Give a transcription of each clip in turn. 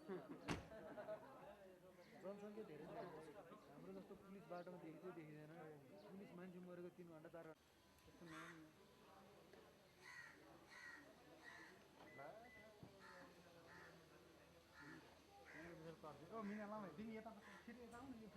जनसङ्ख्या धेरै छ हाम्रो जस्तो पुलिस बाटोमा देखिँदै देखिँदैन पुलिस मान्छे मरेको 3 घण्टा 4 घण्टा त्यस्तो नयाँ Oh, mina lama, ding ya tak sini tahu nih.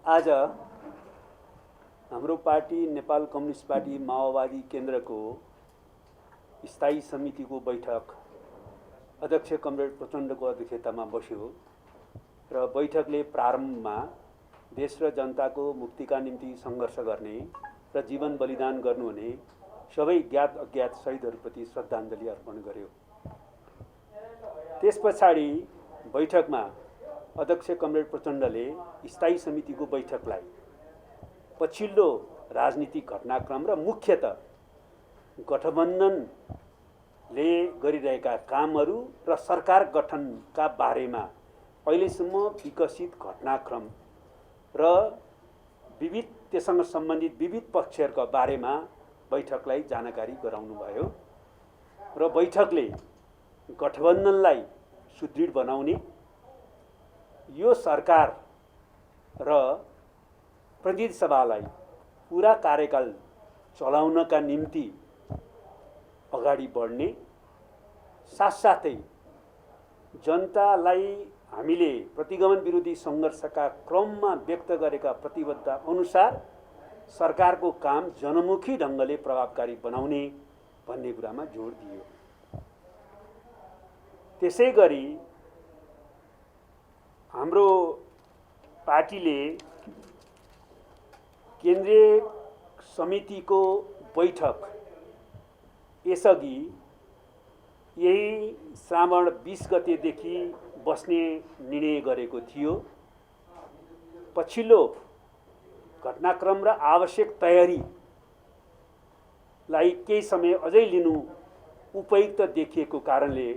आज हाम्रो पार्टी नेपाल कम्युनिस्ट पार्टी माओवादी केन्द्रको स्थायी समितिको बैठक अध्यक्ष कमरेड प्रचण्डको अध्यक्षतामा बस्यो र बैठकले प्रारम्भमा देश र जनताको मुक्तिका निम्ति सङ्घर्ष गर्ने र जीवन बलिदान गर्नुहुने सबै ज्ञात अज्ञात शहीदहरूप्रति श्रद्धाञ्जली अर्पण गर्यो। त्यसपछाडि बैठकमा अध्यक्ष कमरेड प्रचण्डले स्थायी समितिको बैठकलाई पछिल्लो राजनीतिक घटनाक्रम र मुख्यतः गठबन्धनले गरिरहेका कामहरू र सरकार गठनका बारेमा अहिलेसम्म विकसित घटनाक्रम र विविध त्यससँग सम्बन्धित विविध पक्षहरूका बारेमा बैठकलाई जानकारी गराउनु भयो र बैठकले गठबन्धनलाई सुदृढ बनाउने यो सरकार र प्रतिनिधि सभालाई पूरा कार्यकाल चलाउनका निम्ति अगाडि बढ्ने साथसाथै जनतालाई हामीले प्रतिगमन विरोधी सङ्घर्षका क्रममा व्यक्त गरेका प्रतिबद्धता अनुसार सरकारको काम जनमुखी ढङ्गले प्रभावकारी बनाउने भन्ने कुरामा जोड दियो। त्यसैगरी हाम्रो पार्टीले केन्द्रीय समितिको बैठक यसअघि यही श्रावण 20 गतेदेखि बस्ने निर्णय गरेको थियो। पछिल्लो घटनाक्रम र आवश्यक तयारीलाई केही समय अझै लिनु उपयुक्त देखिएको कारणले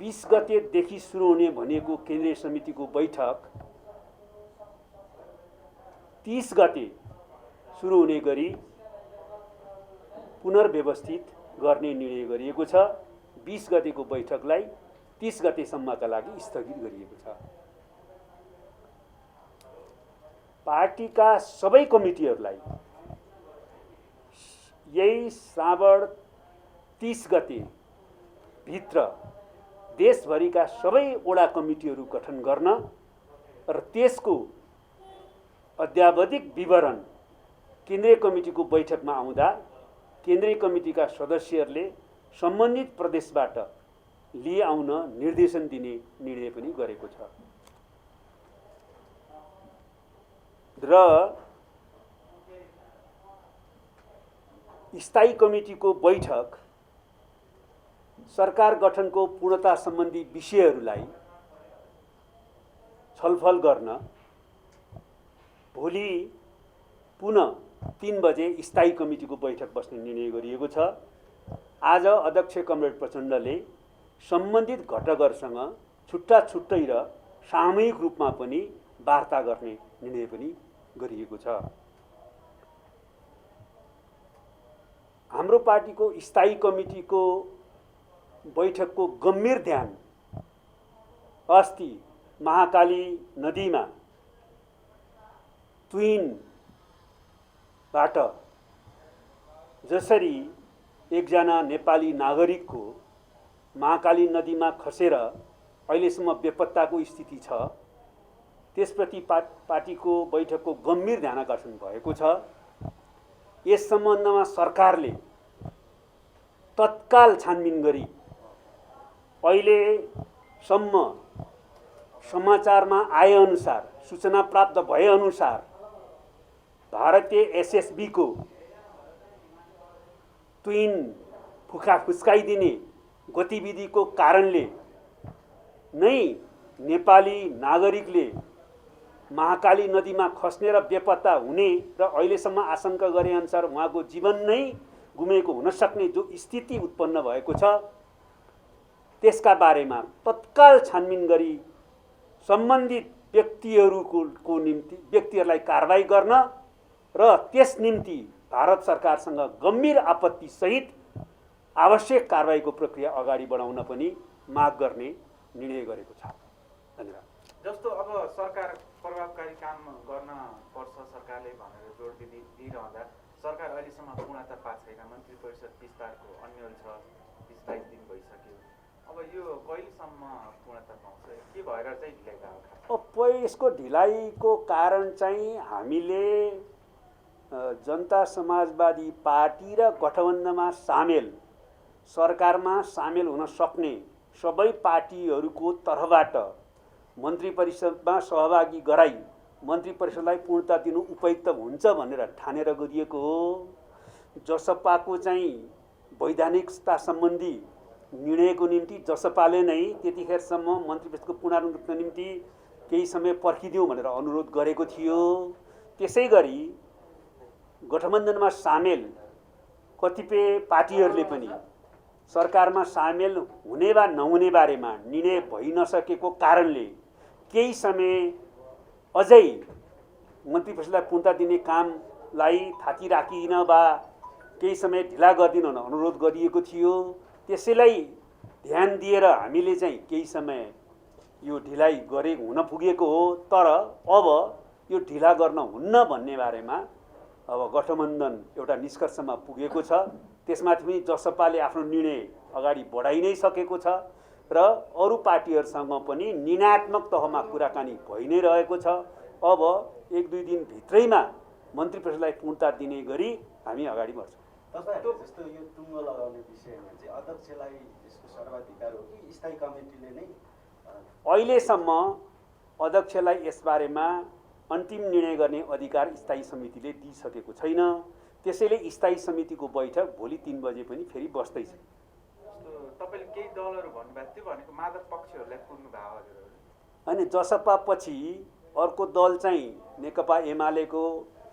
20 गतेदेखि सुरु हुने भनेको केन्द्रीय समितिको बैठक 30 गते सुरु हुने गरी पुनर्व्यवस्थित गर्ने निर्णय गरिएको छ। 20 गतेको बैठकलाई 30 गतेसम्मका लागि स्थगित गरिएको छ। पार्टीका सबै कमिटीहरूलाई यही श्रावण 30 गते भित्र देशभरिका सबै वडा कमिटीहरू गठन गर्न र त्यसको अद्यावधिक विवरण केन्द्रीय कमिटीको बैठकमा आउँदा केन्द्रीय कमिटीका सदस्यहरूले सम्बन्धित प्रदेशबाट लिए आउन निर्देशन दिने निर्णय पनि गरेको छ। र स्थायी कमिटीको बैठक सरकार गठनको पूर्णता सम्बन्धी विषयहरूलाई छलफल गर्न भोलि पुनः 3 बजे स्थायी कमिटीको बैठक बस्ने निर्णय गरिएको छ। आज अध्यक्ष कमरेड प्रचण्डले सम्बन्धित घटकहरूसँग छुट्टा छुट्टै र सामूहिक रूपमा पनि वार्ता गर्ने निर्णय पनि गरिएको छ। हाम्रो पार्टीको स्थायी कमिटीको बैठकको गम्भीर ध्यान अस्ति महाकाली नदीमा तुहिनबाट जसरी एकजना नेपाली नागरिकको महाकाली नदीमा खसेर अहिलेसम्म बेपत्ताको स्थिति छ, त्यसप्रति पार्टीको बैठकको गम्भीर ध्यानाकर्षण भएको छ। यस सम्बन्धमा सरकारले तत्काल छानबिन गरी अहिलेसम्म समाचारमा आएअनुसार, सूचना प्राप्त भएअनुसार भारतीय एसएसबी को तुहिन फुस्काइदिने गतिविधिको कारणले नै नेपाली नागरिकले महाकाली नदीमा खस्ने र बेपत्ता हुने र अहिलेसम्म आशंका गरे अनुसार उहाँको जीवन नै गुमेको हुन सक्ने जो स्थिति उत्पन्न भएको छ, त्यसका बारेमा तत्काल छानबिन गरी सम्बन्धित व्यक्तिहरूलाई कारबाही गर्न र त्यस निम्ति भारत सरकारसँग गम्भीर आपत्ति सहित आवश्यक कारबाहीको प्रक्रिया अगाडि बढाउन पनि माग गर्ने निर्णय गरेको छ। धन्यवाद। जस्तो अब सरकार प्रभावकारी काम गर्न पर्छ सरकारले भनेर जोड दिइरहँदा सरकार अहिलेसम्म पूर्णता पाएको छैन। मन्त्री परिषद विस्तारको अन्यल छ, 20-22 दिन भइसक्यो। अब यो कहिलेसम्म पूर्णता पाउँछ? के भएर चाहिँ ढिलाइ भएको? यसको ढिलाइको कारण चाहिँ हामीले जनता समाजवादी पार्टी र गठबन्धनमा सामेल, सरकारमा सामेल हुन सक्ने सबै पार्टीहरूको तर्फबाट मन्त्री परिषदमा सहभागी गराई मन्त्री परिषदलाई पूर्णता दिनु उपयुक्त हुन्छ भनेर ठानेर गरिएको हो। जसपाको चाहिँ वैधानिकता सम्बन्धी निर्णयको निम्ति जसपाले नै त्यतिखेरसम्म मन्त्री परिषदको पुनरावृत्तिको निम्ति केही समय पर्खिदिउँ भनेर अनुरोध गरेको थियो। त्यसै गरी गठबन्धनमा सामेल कतिपय पार्टीहरूले पनि सरकारमा सामेल हुने वा नहुने बारेमा निर्णय भइ नसकेको कारणले केही समय अझै मन्त्री परिषदलाई पूर्णता दिने कामलाई थाती राखिन वा केही समय ढिला गरिदिन अनुरोध गरिएको थियो। त्यसैलाई ध्यान दिएर हामीले चाहिँ केही समय यो ढिलाइ गरे हुन पुगेको हो। तर अब यो ढिला गर्न हुन्न भन्ने बारेमा अब गठबन्धन एउटा निष्कर्षमा पुगेको छ। त्यसमाथि पनि जसपाले आफ्नो निर्णय अगाडि बढाइ नै सकेको छ र अरू पार्टीहरूसँग पनि निर्णयात्मक तहमा कुराकानी भइ नै रहेको छ। अब 1-2 दिन भित्रैमा मन्त्री परिषदलाई पूर्णता दिने गरी हामी अगाडि बढ्छौँ। जस्तो यो टुङ्गो लगाउने विषयमा चाहिँ अध्यक्षलाई यसको सर्वाधिकार हो कि स्थायी कमिटीले नै? अहिलेसम्म अध्यक्षलाई यसबारेमा अन्तिम निर्णय गर्ने अधिकार स्थायी समितिले दिइसकेको छैन। त्यसैले स्थायी समितिको बैठक भोलि 3 बजे पनि फेरि बस्दैछ। तपाईले केही दलहरू भन्नुभएको थियो भनेको मादक पक्षहरूलाई पुग्नु भयो हजुर? अनि जसपा पछि अर्को दल चाहिँ नेकपा एमालेको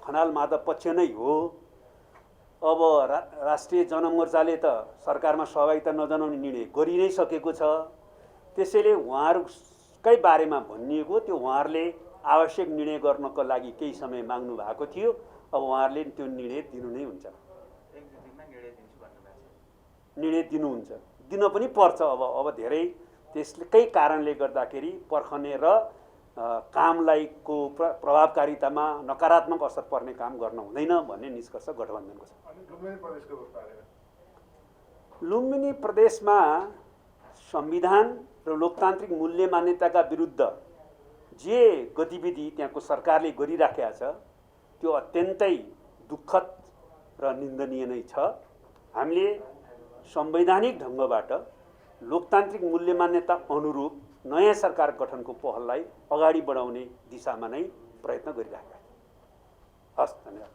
खनाल माधव पक्ष नै हो। अब राष्ट्रिय जनमोर्चाले त सरकारमा सहभागिता नजनाउने निर्णय गरि नै सकेको छ। त्यसैले उहाँहरूकै बारेमा भनिएको त्यो उहाँहरूले आवश्यक निर्णय गर्नको लागि केही समय माग्नु भएको थियो। अब उहाँहरूले त्यो निर्णय दिनु नै हुन्छ। निर्णय दिनुहुन्छ, दिन पनि पर्छ। अब धेरै त्यसकै कारणले गर्दाखेरि पर्खने र कामलाई को प्रभावकारितामा नकारात्मक असर पर्ने काम गर्न हुँदैन भन्ने निष्कर्ष गठबन्धनको छ। लुम्बिनी प्रदेशमा संविधान र लोकतान्त्रिक मूल्य मान्यताका विरुद्ध जे गतिविधि त्यहाँको सरकारले गरिराखेका छ त्यो अत्यन्तै दुःखद र निन्दनीय नै छ। हामीले संवैधानिक ढङ्गबाट लोकतान्त्रिक मूल्य मान्यता अनुरूप नयाँ सरकार गठनको पहललाई अगाडि बढाउने दिशामा नै प्रयत्न गरिरहेका छौँ। हस्, धन्यवाद।